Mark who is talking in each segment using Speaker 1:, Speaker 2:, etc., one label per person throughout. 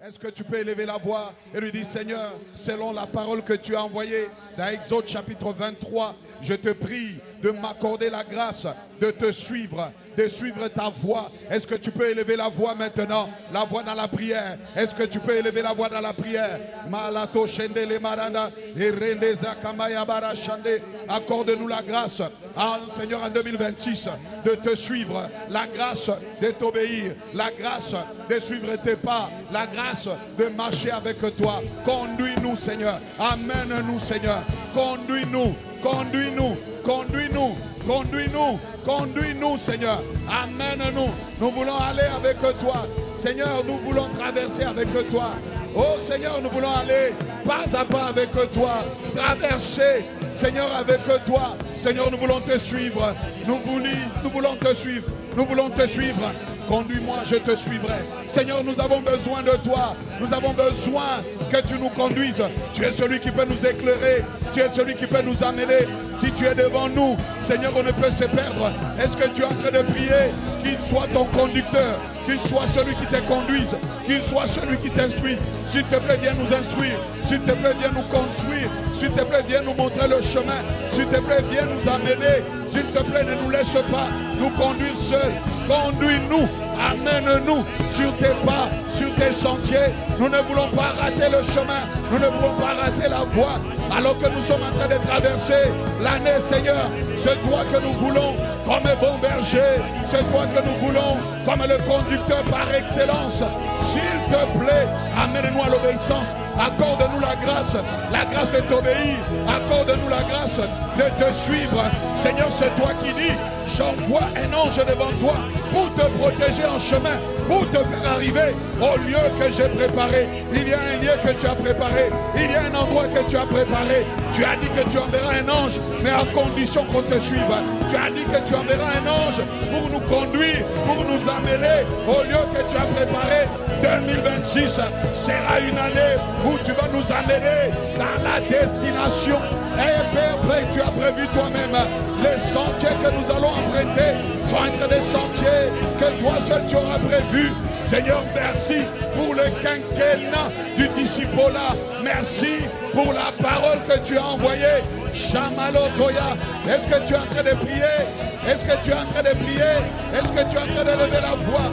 Speaker 1: Est-ce que tu peux élever la voix et lui dire, Seigneur, selon la parole que tu as envoyée dans Exode chapitre 23, je te prie de m'accorder la grâce de te suivre, de suivre ta voix. Est-ce que tu peux élever la voix maintenant? La voix dans la prière. Est-ce que tu peux élever la voix dans la prière? Malato shende le maranda et releza kamaya bara shande. Accorde-nous la grâce, Seigneur, en 2026, de te suivre, la grâce de t'obéir, la grâce de suivre tes pas, la grâce de marcher avec toi. Conduis-nous, Seigneur. Amène-nous, Seigneur. Conduis-nous, conduis-nous, conduis-nous, conduis-nous, conduis-nous, Seigneur. Amène-nous. Nous voulons aller avec toi. Seigneur, nous voulons traverser avec toi. Oh Seigneur, nous voulons aller pas à pas avec toi, traverser, Seigneur, avec toi. Seigneur, nous voulons te suivre. Nous voulons te suivre. Nous voulons te suivre. Conduis-moi, je te suivrai. Seigneur, nous avons besoin de toi. Nous avons besoin que tu nous conduises. Tu es celui qui peut nous éclairer. Tu es celui qui peut nous amener. Si tu es devant nous, Seigneur, on ne peut se perdre. Est-ce que tu es en train de prier qu'il soit ton conducteur, qu'il soit celui qui te conduise, qu'il soit celui qui t'instruise? S'il te plaît, viens nous instruire. S'il te plaît, viens nous construire. S'il te plaît, viens nous montrer le chemin. S'il te plaît, viens nous amener. S'il te plaît, ne nous laisse pas nous conduire seuls. Conduis-nous, amène-nous sur tes pas, sur tes sentiers. Nous ne voulons pas rater le chemin. Nous ne voulons pas rater la voie. Alors que nous sommes en train de traverser l'année, Seigneur, c'est toi que nous voulons comme bon berger. C'est toi que nous voulons comme le conducteur par excellence. S'il te plaît, amène-nous à l'obéissance. Accorde-nous la grâce de t'obéir. Accorde-nous la grâce de te suivre. Seigneur, c'est toi qui dis, j'envoie un ange devant toi pour te protéger en chemin, pour te faire arriver au lieu que j'ai préparé. Il y a un lieu que tu as préparé. Il y a un endroit que tu as préparé. Tu as dit que tu enverras un ange, mais à condition qu'on te suive. Tu as dit que tu enverras un ange pour nous conduire, pour nous amener au lieu que tu as préparé. 2026 sera une année où tu vas nous amener dans la destination. Et Père, tu as prévu toi-même les sentiers que nous allons emprunter sont entre des sentiers que toi seul tu auras prévu. Seigneur, merci pour le quinquennat du disciple-là. Merci pour la parole que tu as envoyée. Chamalotoya, est-ce que tu es en train de prier? Est-ce que tu es en train de prier? Est-ce que tu es en train de lever la voix?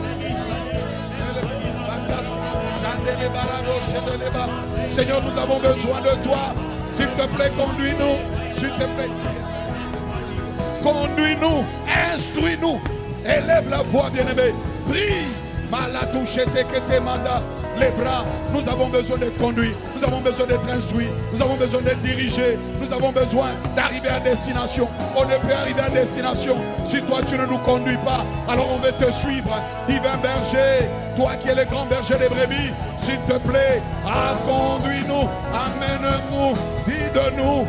Speaker 1: Seigneur, nous avons besoin de toi. S'il te plaît, conduis-nous. S'il te plaît, conduis-nous, instruis-nous. Élève la voix, bien-aimé. Prie. Malatouchete que te manda. Les bras, nous avons besoin d'être conduits. Nous avons besoin d'être instruits. Nous avons besoin d'être dirigés. Nous avons besoin d'arriver à destination. On ne peut arriver à destination si toi tu ne nous conduis pas. Alors on veut te suivre. Divin berger, toi qui es le grand berger des brebis, s'il te plaît, conduis-nous, amène-nous, dis-de-nous,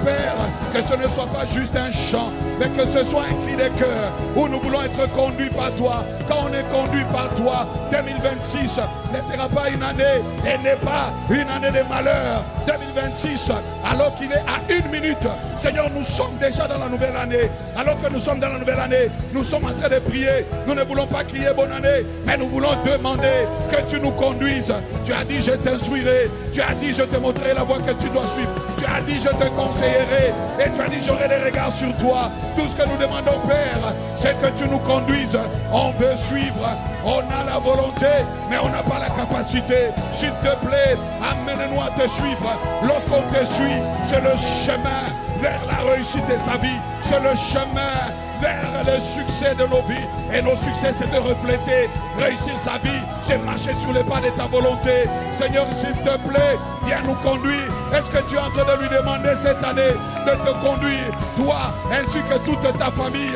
Speaker 1: Père, que ce ne soit pas juste un chant, mais que ce soit un cri de cœur où nous voulons être conduits par toi. Quand on est conduit par toi, 2026 ne sera pas une année et n'est pas une année de malheur. 2026, alors qu'il est à 1 minute, Seigneur, nous sommes déjà dans la nouvelle année. Alors que nous sommes dans la nouvelle année, nous sommes en train de prier. Nous ne voulons pas crier bonne année, mais nous voulons demander que tu nous conduises. Tu as dit, je t'instruirai. Tu as dit, je te montrerai la voie que tu dois suivre. Tu as dit, je te conseillerai. Et tu as dit, j'aurai des regards sur toi. Tout ce que nous demandons, Père, c'est que tu nous conduises. On veut suivre. On a la volonté, mais on n'a pas la capacité. S'il te plaît, amène-nous à te suivre. Lorsqu'on te suit, c'est le chemin vers la réussite de sa vie. C'est le chemin vers le succès de nos vies. Et nos succès, c'est de refléter, réussir sa vie, c'est marcher sur les pas de ta volonté. Seigneur, s'il te plaît, viens nous conduire. Est-ce que tu es en train de lui demander cette année de te conduire, toi, ainsi que toute ta famille?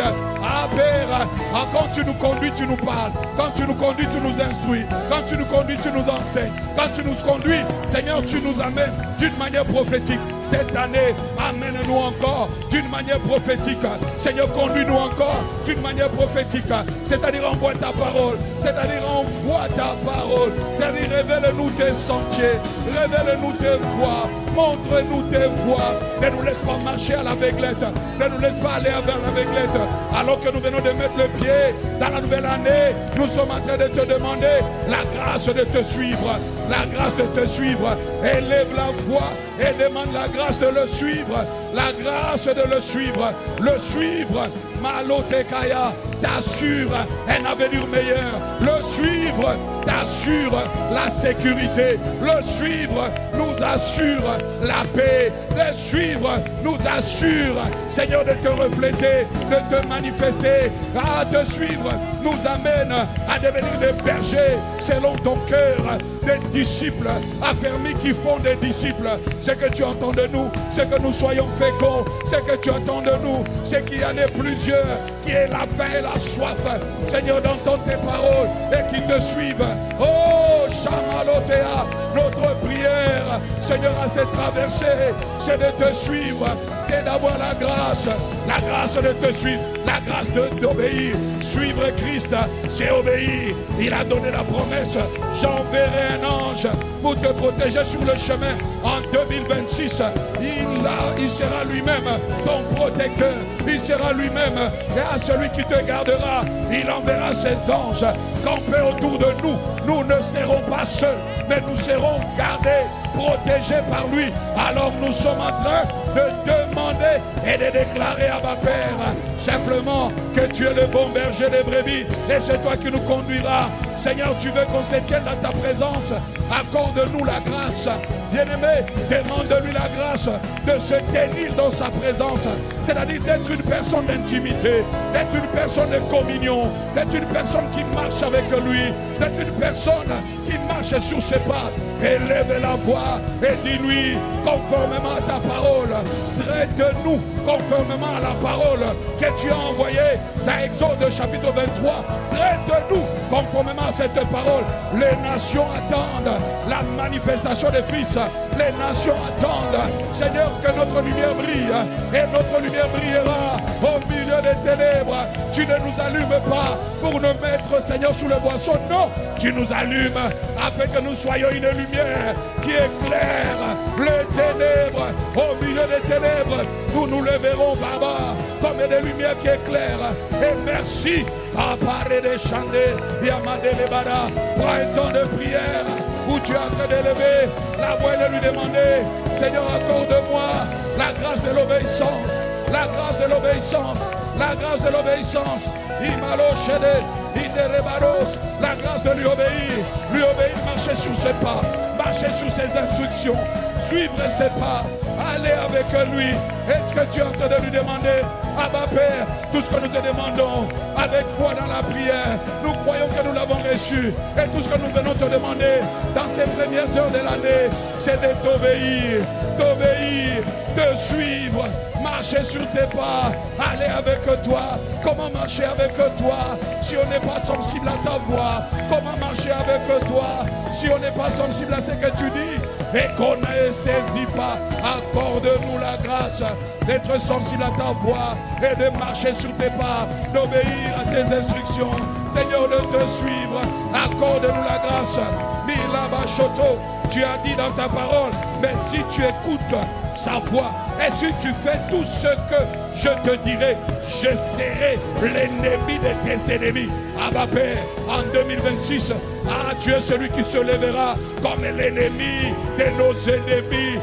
Speaker 1: Père, quand tu nous conduis, tu nous parles. Quand tu nous conduis, tu nous instruis. Quand tu nous conduis, tu nous enseignes. Quand tu nous conduis, Seigneur, tu nous amènes d'une manière prophétique. Cette année, amène-nous encore d'une manière prophétique. Seigneur, conduis-nous encore d'une manière prophétique. C'est-à-dire envoie ta parole. C'est-à-dire envoie ta parole. C'est-à-dire révèle-nous tes sentiers. Révèle-nous tes voies. Montre-nous tes voies. Ne nous laisse pas marcher à l'aveuglette. Ne nous laisse pas aller vers l'aveuglette. Alors que nous venons de mettre le pied dans la nouvelle année, nous sommes en train de te demander la grâce de te suivre. la grâce de te suivre. Élève la voix et demande la grâce de le suivre. La grâce de le suivre. Le suivre, Malotekaya, t'assure un avenir meilleur. Le suivre t'assure la sécurité. Le suivre nous assure la paix. Le suivre nous assure, Seigneur, de te refléter, de te manifester. À te suivre nous amène à devenir des bergers selon ton cœur, des disciples affermis qui font des disciples. Ce que tu entends de nous, c'est que nous soyons féconds. Ce que tu entends de nous, c'est qu'il y en ait plusieurs qui aient la faim et la soif, Seigneur, d'entendre tes paroles et qui te suivent. Oh, Chamalotea, notre prière, Seigneur, à cette traversée, c'est de te suivre, c'est d'avoir la grâce de te suivre, la grâce d'obéir. Suivre Christ, c'est obéir. Il a donné la promesse, j'enverrai un ange pour te protéger sur le chemin. En 2026, il sera lui-même ton protecteur. Il sera lui-même, et à celui qui te gardera, il enverra ses anges camper autour de nous. Nous ne serons pas seuls, mais nous serons gardés, protégés par lui. Alors nous sommes en train de demander et de déclarer à ma Père simplement que tu es le bon berger des brebis et c'est toi qui nous conduiras. Seigneur, tu veux qu'on se tienne dans ta présence. Accorde-nous la grâce. Bien-aimé, demande-lui la grâce de se tenir dans sa présence. C'est-à-dire d'être une personne d'intimité, d'être une personne de communion, d'être une personne qui marche avec lui, d'être une personne qui marche sur ses pas. Élève la voix et dis-lui conformément à ta parole. Traite-nous conformément à la parole que tu as envoyée dans Exode chapitre 23. Traite-nous conformément à cette parole. Les nations attendent la manifestation des fils. Les nations attendent, Seigneur, que notre lumière brille et notre lumière brillera au milieu des ténèbres. Tu ne nous allumes pas pour nous mettre, Seigneur, sous le boisseau. Non, tu nous allumes afin que nous soyons une lumière qui éclaire les ténèbres. Au milieu des ténèbres, nous nous leverons, Baba, comme des lumières qui éclairent. Et merci, Apare de Chandé, Yamade Lebara, pour un temps de prière où tu es en train d'élever la voix et de lui demander, Seigneur, accorde-moi la grâce de l'obéissance, la grâce de l'obéissance, la grâce de l'obéissance. Imalo Shede, Iderebaros, la grâce de lui obéir, marcher sur ses pas, marcher sur ses instructions, suivre ses pas, aller avec lui. Est-ce que tu es en train de lui demander, Abba Père, tout ce que nous te demandons avec foi dans la prière, nous croyons que nous l'avons reçu. Et tout ce que nous venons te demander dans ces premières heures de l'année, c'est de t'obéir, de suivre, marcher sur tes pas, aller avec toi. Comment marcher avec toi si on n'est pas sensible à ta voix? Comment marcher avec toi si on n'est pas sensible à ce que tu dis et qu'on ne saisit pas? Accorde-nous la grâce d'être sensible à ta voix et de marcher sur tes pas, d'obéir à tes instructions. Seigneur, de te suivre. Accorde-nous la grâce. Milaba Shoto, tu as dit dans ta parole, mais si tu écoutes sa voix et si tu fais tout ce que je te dirai, je serai l'ennemi de tes ennemis. Abba Père, en 2026, tu es celui qui se lèvera comme l'ennemi de nos ennemis.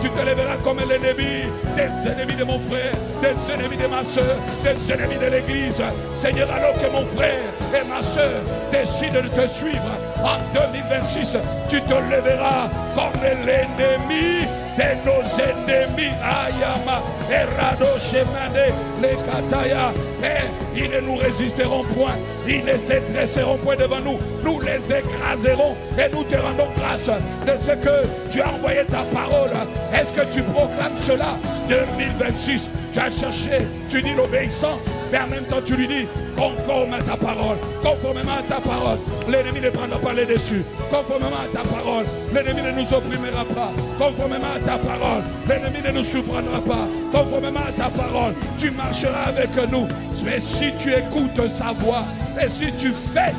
Speaker 1: Tu te lèveras comme l'ennemi des ennemis de mon frère, des ennemis de ma soeur, des ennemis de l'église. Seigneur, alors que mon frère et ma soeur décident de te suivre, en 2026, tu te lèveras comme l'ennemi de nos ennemis. Ayama, Erado, Shemane, les Kataya. Et ils ne nous résisteront point, ils ne se dresseront point devant nous. Nous les écraserons et nous te rendons grâce de ce que tu as envoyé ta parole. Est-ce que tu proclames cela? 2026, tu as cherché, tu dis l'obéissance, mais en même temps tu lui dis conforme à ta parole, conformément à ta parole, l'ennemi ne prendra pas les dessus. Conformément à ta parole, l'ennemi ne nous opprimera pas. Conformément à ta parole, l'ennemi ne nous surprendra pas. Conformément à ta parole, tu marcheras avec nous. Mais si tu écoutes sa voix et si tu fais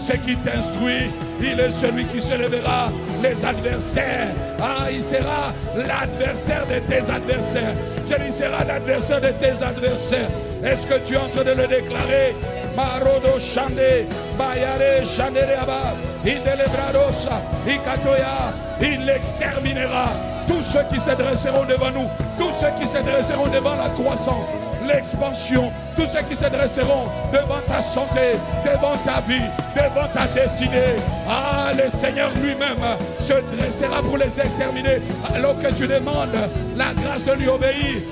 Speaker 1: ce qui t'instruit, il est celui qui se lèvera. Les adversaires, il sera l'adversaire de tes adversaires. Je dis, il sera l'adversaire de tes adversaires. Est-ce que tu es en train de le déclarer? Marodo Chande, Bayare Chandereaba, il exterminera tous ceux qui se dresseront devant nous, tous ceux qui se dresseront devant la croissance, l'expansion, tous ceux qui se dresseront devant ta santé, devant ta vie, devant ta destinée. Ah, le Seigneur lui-même se dressera pour les exterminer, alors que tu demandes la grâce de lui obéir.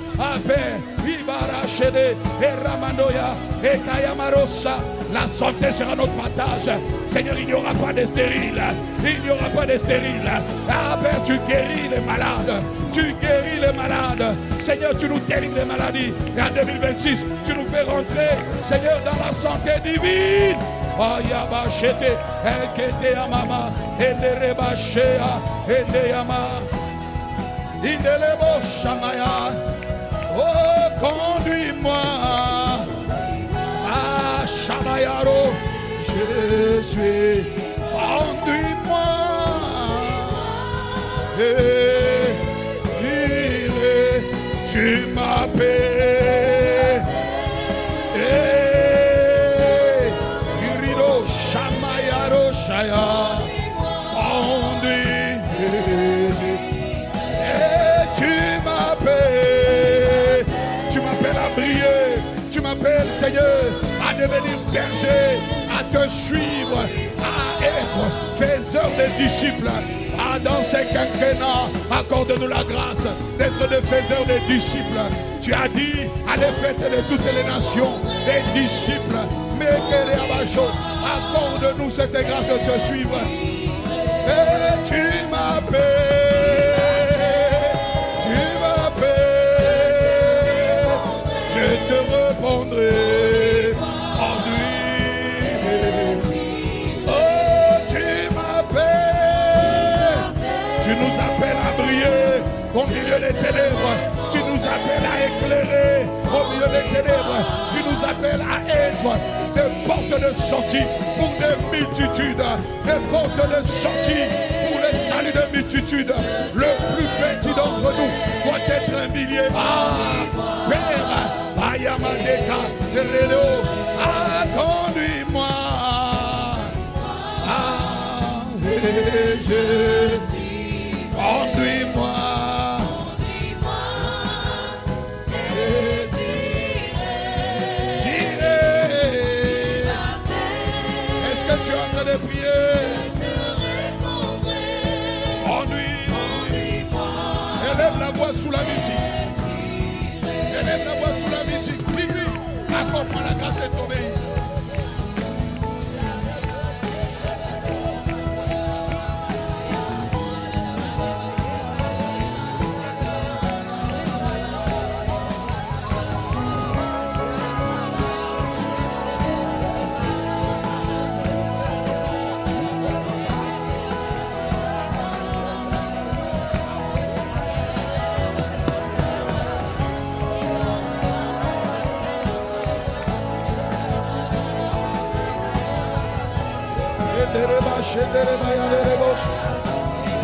Speaker 1: Père, Ibarachede, et Ramandoya, et Kayamarosa, la santé sera notre partage. Seigneur, il n'y aura pas de stérile. Il n'y aura pas de stérile. Ah, Père, tu guéris les malades. Tu guéris les malades. Seigneur, tu nous délivres des maladies. Et en 2026, tu nous fais rentrer, Seigneur, dans la santé divine. Ayabachete, Ekete Amama, Enerebachea, Eneyama, Indelebo Shamaya. Oh, conduis-moi. Ah, Shamayaro, je suis. Conduis-moi. Tu m'appelles. Irido Shamayaro Shaya. Conduis. Tu m'appelles. Tu m'appelles à briller. Tu m'appelles, Seigneur, à devenir berger, à te suivre, à être faiseur des disciples. Ah, dans ces quinquennats, accorde-nous la grâce d'être des faiseurs des disciples. Tu as dit, allez faites de toutes les nations des disciples. Accorde-nous cette grâce de te suivre. Et tu m'appelles, je te répondrai. Oh, tu m'appelles. Tu nous appelles à briller au milieu des ténèbres. Tu nous appelles à éclairer au milieu des ténèbres. Tu nous appelles à être des portes de sortie pour des multitudes. Des portes de sortie pour le salut de multitudes. Le plus petit d'entre nous doit être un millier. Ah, Père, Ayamadeka, Redo, conduis-moi. Ah, Jésus, conduis-moi. Tu es en train de prier. Conduis. Élève la voix sous la musique. Élève la voix sous la musique. Dis-lui, accorde-moi la grâce de t'obéir.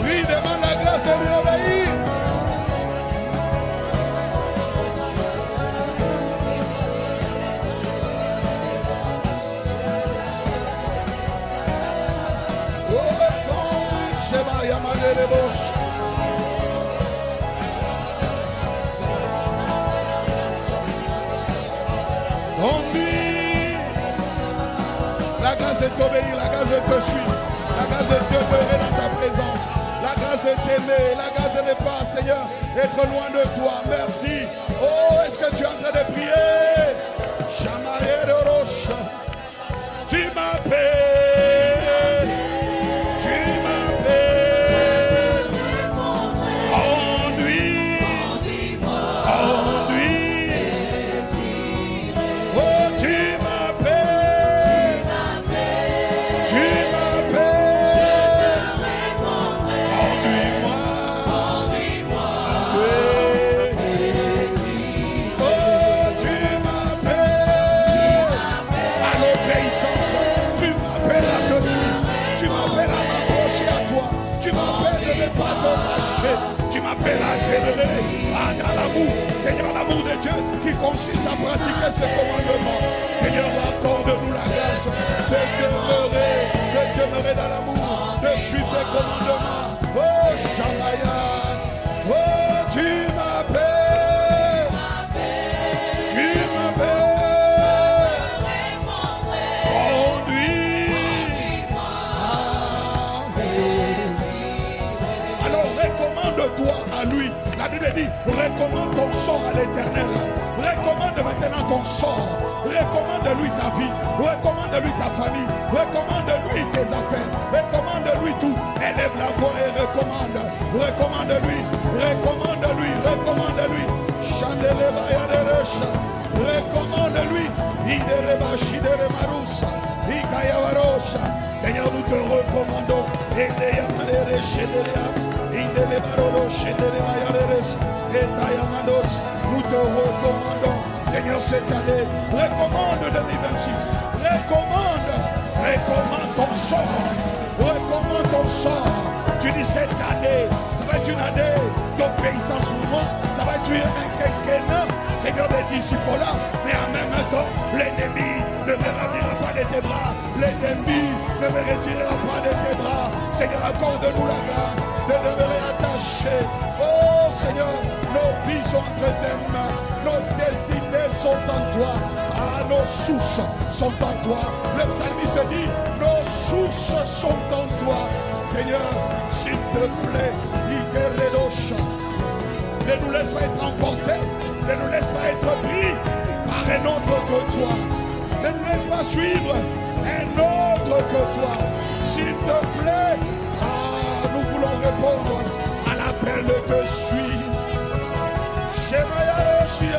Speaker 1: Oui, demande la grâce de lui obéir. La grâce de t'obéir, la grâce de te suivre, la grâce de demeurer dans ta présence, la grâce de t'aimer, la grâce de ne pas, Seigneur, être loin de toi. Merci. Oh, est-ce que tu es en train de prier? Tu m'appelles. Tu m'appelles. Conduis. Conduis. Oh, tu m'appelles. Tu m'appelles. Je te répondrai. Conduis-moi. Conduis-moi. Oh, tu m'appelles. À l'obéissance. Tu m'appelles à te suivre. Tu m'appelles à m'approcher à toi. Tu m'appelles de ne pas te lâcher. Tu m'appelles à demeurer dans l'amour. Seigneur, l'amour de Dieu qui consiste à pratiquer ses commandements. Seigneur, accorde-nous la grâce de demeurer dans l'amour. Nous te recommandons, Seigneur, cette année, recommande 2026, recommande ton sort, Tu dis cette année, ça va être une année d'obéissance pour moi, ça va être un quinquennat, Seigneur, des disciples là, mais en même temps, l'ennemi ne me ravira pas de tes bras, l'ennemi ne me retirera pas de tes bras. Seigneur, accorde-nous la grâce de demeurer attachés. Oh Seigneur, nos vies sont entre tes mains, nos destinées sont en toi, nos sources sont en toi. Le psalmiste dit, nos sources sont en toi. Seigneur, s'il te plaît, ne nous laisse pas être emportés, ne nous laisse pas être pris par un autre que toi. Ne nous laisse pas suivre un autre que toi. S'il te plaît, nous voulons répondre à l'appel de te suivre. Shemaya Roshie.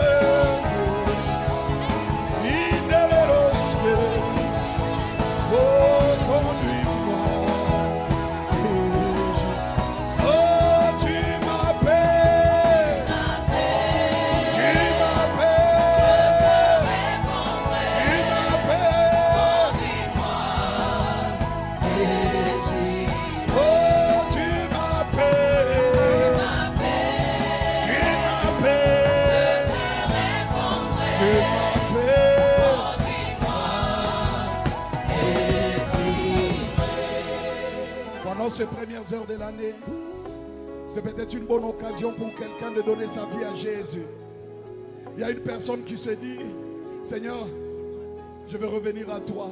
Speaker 1: Ces premières heures de l'année, c'est peut-être une bonne occasion pour quelqu'un de donner sa vie à Jésus. Il y a une personne qui se dit, Seigneur, je veux revenir à toi.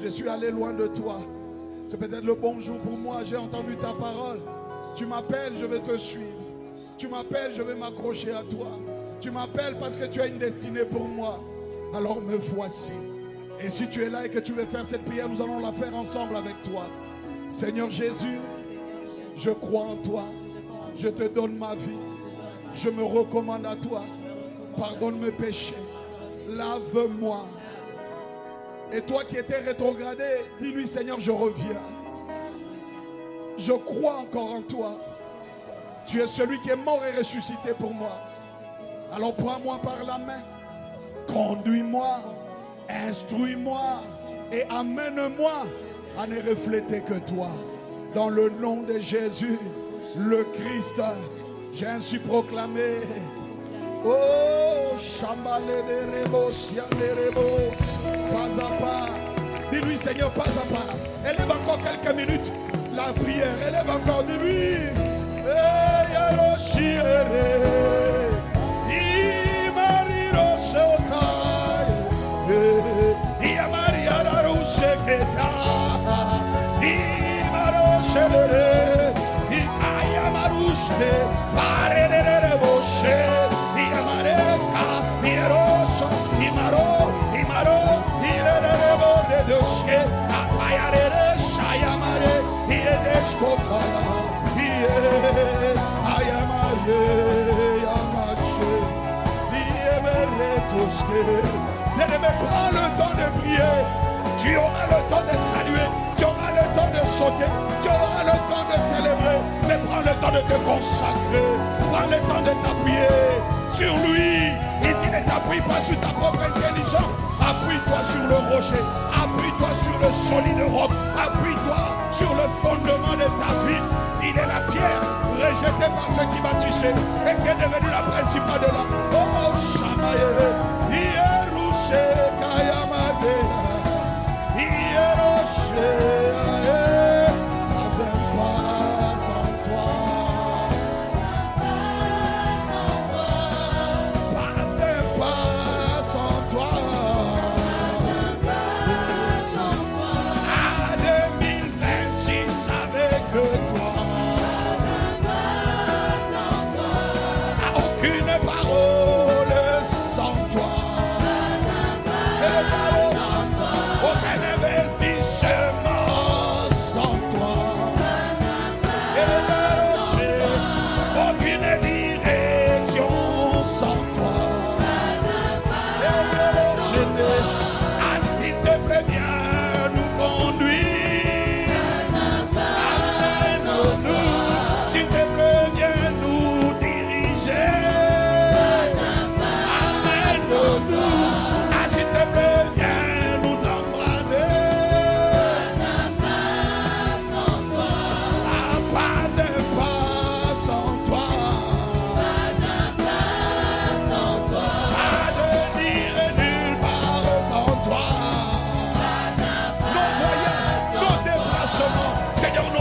Speaker 1: Je suis allé loin de toi. C'est peut-être le bon jour pour moi. J'ai entendu ta parole. Tu m'appelles, je vais te suivre. Tu m'appelles, je vais m'accrocher à toi. Tu m'appelles parce que tu as une destinée pour moi. Alors me voici. Et si tu es là et que tu veux faire cette prière, nous allons la faire ensemble avec toi. Seigneur Jésus, je crois en toi, je te donne ma vie, je me recommande à toi, pardonne mes péchés, lave-moi. Et toi qui étais rétrogradé, dis-lui Seigneur, je reviens. Je crois encore en toi. Tu es celui qui est mort et ressuscité pour moi. Alors prends-moi par la main, conduis-moi, instruis-moi et amène-moi à ne refléter que toi. Dans le nom de Jésus, le Christ, j'ai ainsi proclamé. Oh, Shambale de Rebo, Siale Rebo, pas à pas. Dis-lui, Seigneur, pas à pas. Élève encore quelques minutes la prière. Élève encore, dis-lui. Prends le temps de prier. Tu auras le temps de saluer. Tu auras le temps de sauter. Tu auras le temps de célébrer. Mais prends le temps de te consacrer. Prends le temps de t'appuyer sur lui. Il dit ne t'appuie pas sur ta propre intelligence. Appuie-toi sur le rocher. Appuie-toi sur le solide roc. Appuie-toi sur le fondement de ta vie. Il est la pierre rejetée par ceux qui bâtissaient et qui est devenue la principale de l'homme. Oh, Shamaye, Hierushe, Kayamade, Hieroshe, pas un pas sans toi. Pas un pas sans toi. À 2026 avec toi. Aucun investissement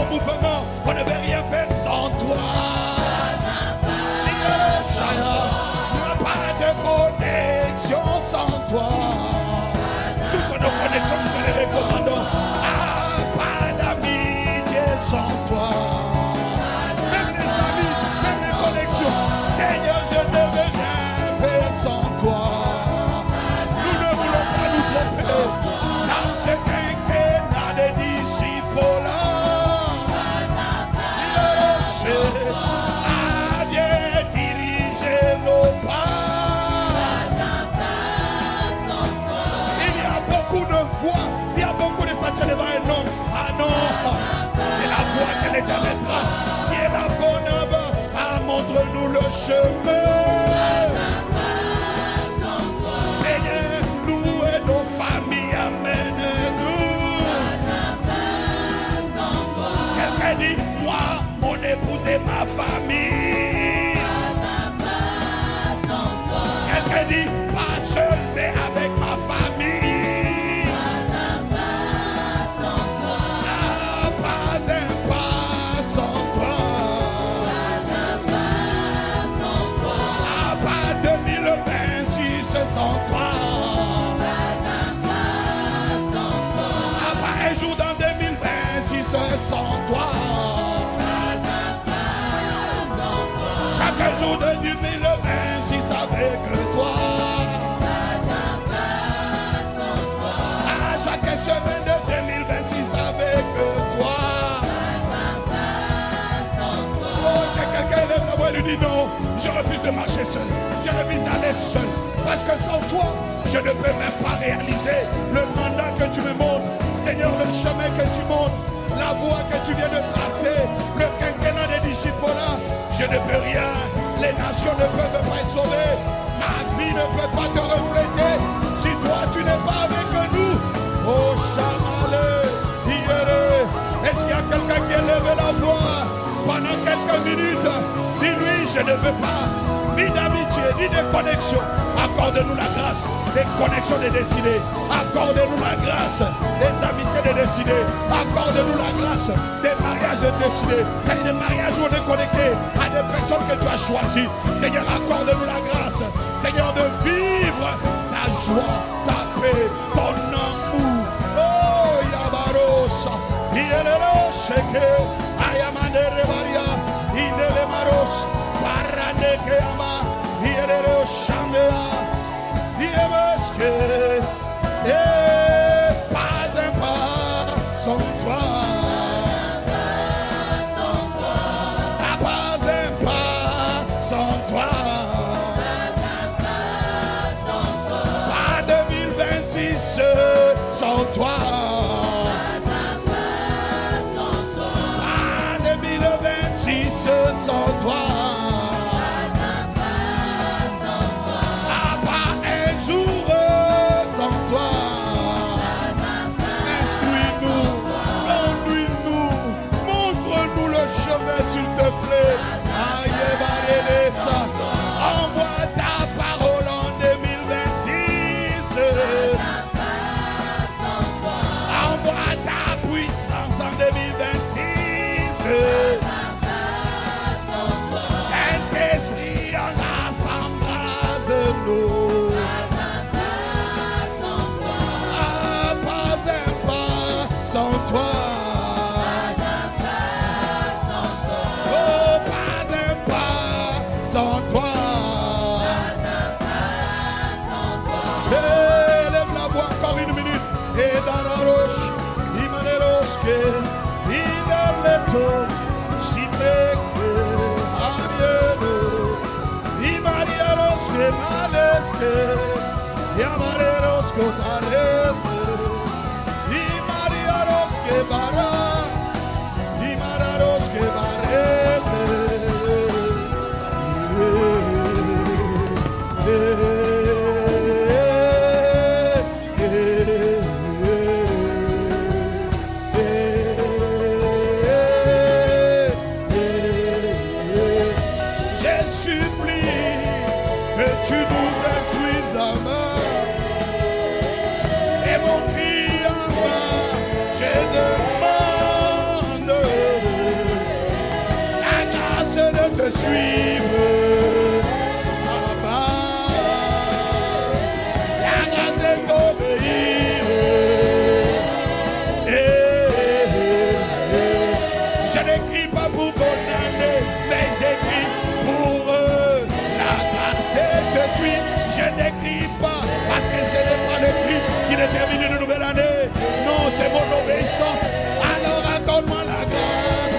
Speaker 1: mouvement, on ne veut rien faire sans toi. Pas de connexion sans toi. Toutes nos connexions, nous te les recommandons. Pas d'amitié sans toi. Même les amis, même les connexions. Seigneur, je ne veux rien faire sans toi. Nous ne voulons pas nous tromper dans ce quinquennat des disciples-là. Viens diriger nos pas. Il y a beaucoup de statues devant un homme. Ah non, c'est la voie que l'Éternel trace, qui est la bonne œuvre. Ah, montre-nous le chemin. Seigneur, nous et nos familles, amène-nous. Quelqu'un dit, moi, mon épouse et ma famille. Quelqu'un dit, pas seul, mais avec ma famille. Sans toi, pas un jour dans 2026 sans toi, chaque jour de 2026 avec toi, chaque semaine de 2026 avec toi. Oh, est-ce que quelqu'un lève la voix et lui dit non, je refuse de marcher seul, je refuse d'aller seul. Parce que sans toi, je ne peux même pas réaliser le mandat que tu me montres. Seigneur, le chemin que tu montres, la voie que tu viens de tracer, le quinquennat des disciples là, je ne peux rien. Les nations ne peuvent pas être sauvées. Ma vie ne peut pas te refléter si toi tu n'es pas avec nous. Oh, Chamale, Hiere. Est-ce qu'il y a quelqu'un qui a levé la voix pendant quelques minutes? Dis-lui, je ne veux pas ni d'amitié, ni de connexion. Accorde-nous la grâce des connexions des destinés. Accorde-nous la grâce des amitiés des destinés. Accorde-nous la grâce des mariages des destinés. C'est-à-dire des mariages où on est connecté à des personnes que tu as choisies. Seigneur, accorde-nous la grâce, Seigneur, de vivre ta joie, ta paix, ton amour. Oh, Yabarosa, Yelelo Sheke, Ayamande Rebaria, Inele Maros, Paranekeama. Hiero Shamea, Hiemeske, pas un pas sans toi. Pas un pas sans toi. Pas 2026 sans toi. Pas 2026 sans toi. S'il te plaît, envoie ta parole en 2026. Envoie ta puissance en 2026. Saint-Esprit, en assemblage-nous. Pas un pas sans toi. Sans toi, élève la voix encore une minute. Et dans la roche, il m'a déroché, il a l'étau, si t'es arielo, il m'a déroché, malesque, il m'a déroché, il m'a déroché, bara, il m'a déroché, bara. Je supplie que tu nous instruises à main. C'est mon cri en bas. Je demande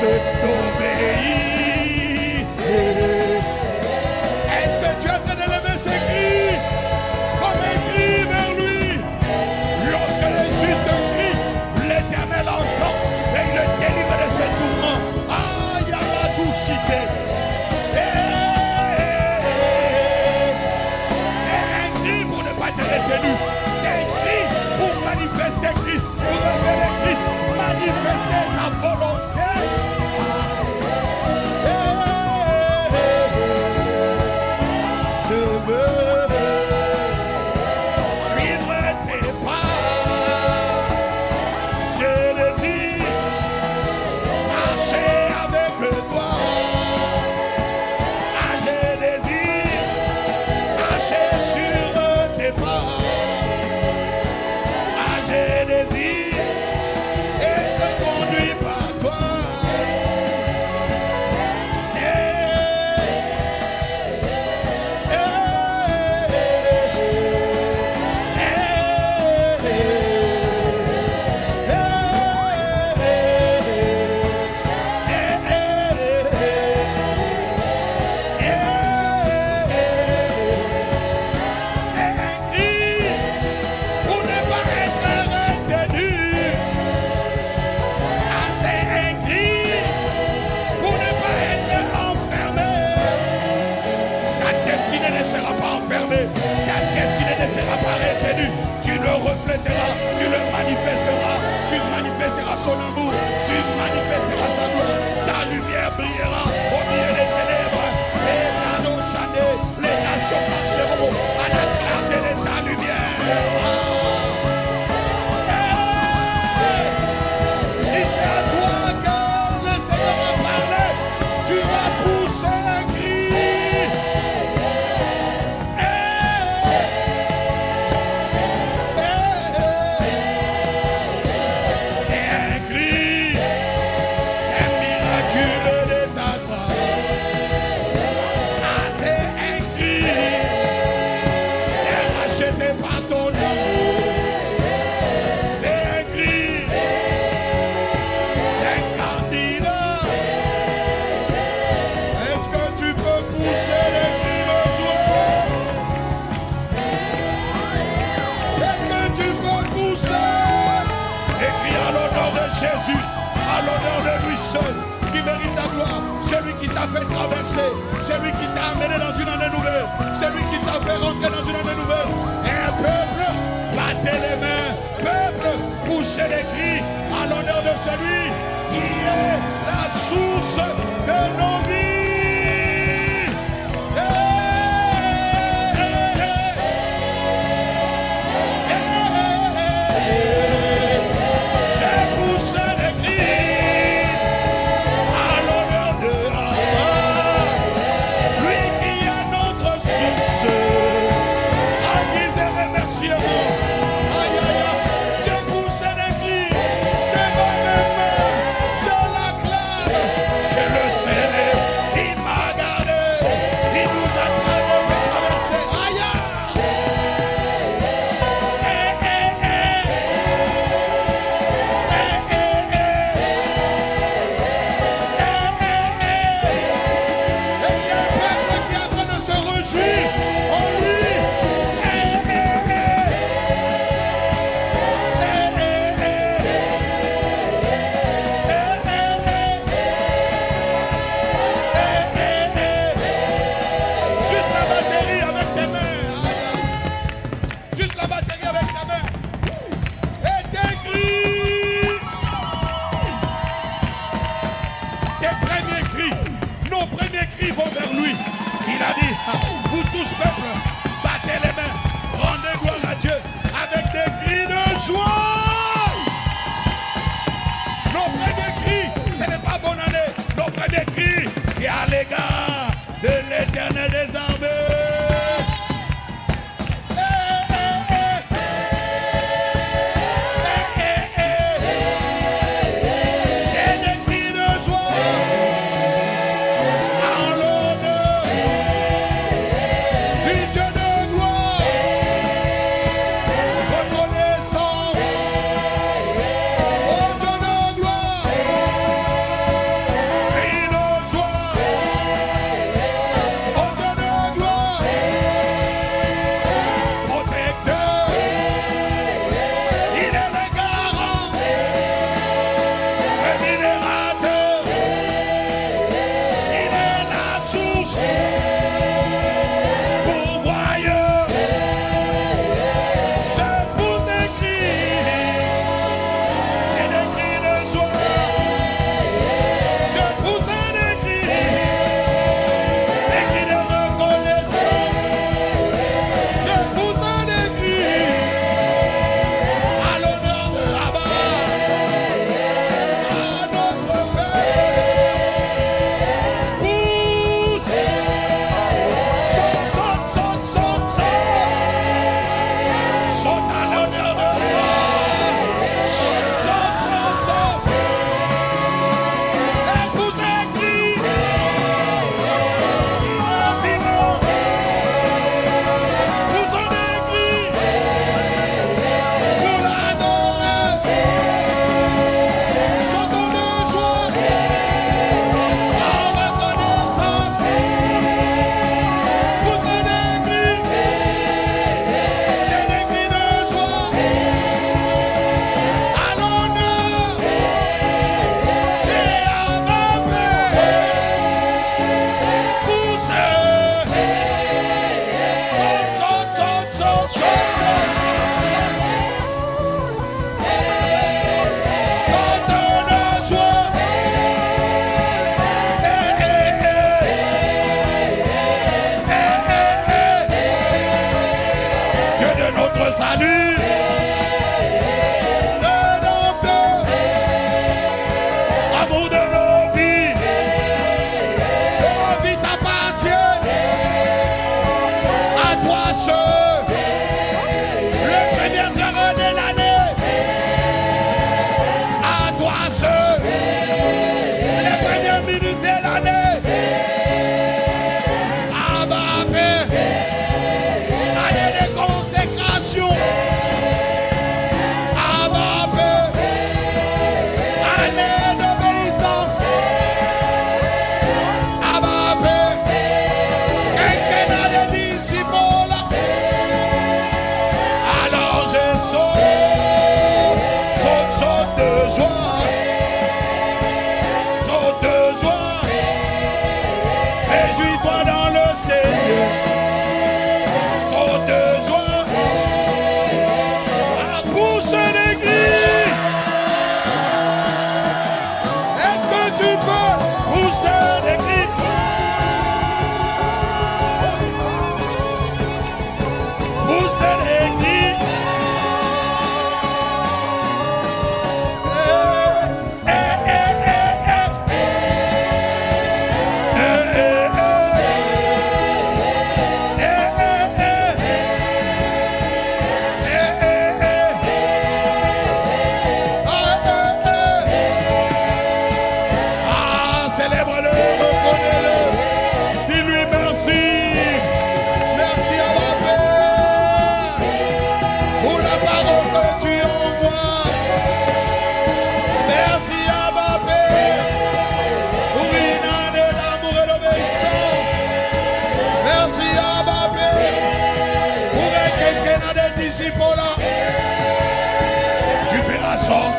Speaker 1: d'obéir. Est-ce que tu es en train de lever ces cris comme un cri vers lui? Lorsque le juste crie, l'Éternel entend et il le délivre de ses tourments. Ah, il y a la doucité. C'est un cri pour ne pas être retenu. C'est un cri pour manifester Christ, pour révéler Christ, manifester sa volonté. Je veux suivre tes pas. Je désire marcher avec toi. Ah, je désire marcher sur tes pas. Ah, je désire être conduit par toi. C'est un cri pour ne pas être retenu. Ah, c'est un cri pour ne pas être enfermé. Ta destinée ne sera pas enfermée. Ta destinée ne sera pas retenue. Tu le reflèteras, tu le manifesteras. Tu manifesteras son amour, tu manifesteras sa gloire. Ta lumière brillera au milieu des ténèbres. Et dans nos chanés, les nations marcheront à la clarté de ta lumière. Si c'est à toi que le Seigneur a parlé, tu vas pousser un cri. C'est un cri, un miracle de ta grâce. Ah, c'est un cri, t'es racheté par ton amour. C'est un cri, un candidat. Est-ce que tu peux pousser les cris de joie? Est-ce que tu peux pousser les cris à l'honneur de Jésus, à l'honneur de lui seul, qui mérite ta gloire, celui qui t'a fait traverser, celui qui t'a amené dans une année nouvelle, celui qui t'a fait rentrer dans une année nouvelle. Et un peuple, battez les mains, peuple, poussez les cris à l'honneur de celui qui est la source de nos vies. J'ai poussé les cris à l'honneur de lui qui est notre source. En guise de remerciement, aïe aïe aïe, j'ai poussé les cris devant mes mains, je l'acclame, je le célèbre, il m'a gardé, il nous a traversé, aïe aïe. Est-ce qu'il y a un peuple qui est en train de se réjouir en lui? Juste la batterie avec tes mains. Juste la batterie avec ta main. Et tes cris. Tes premiers cris. Nos premiers cris vont vers lui. Il a dit, vous tous peuple, battez les mains, rendez gloire à Dieu avec des cris de joie. Nos premiers cris, ce n'est pas bonne année. Nos premiers cris, c'est à l'égard de l'Éternel des armées. C'est des cris de joie en l'honneur du Dieu de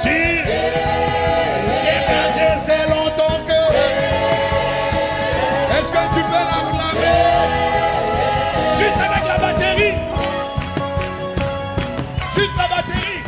Speaker 1: sentir émerger selon ton cœur. Est-ce que tu peux l'acclamer? Juste avec la batterie. Juste la batterie.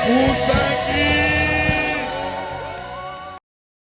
Speaker 1: Pour s'incliner.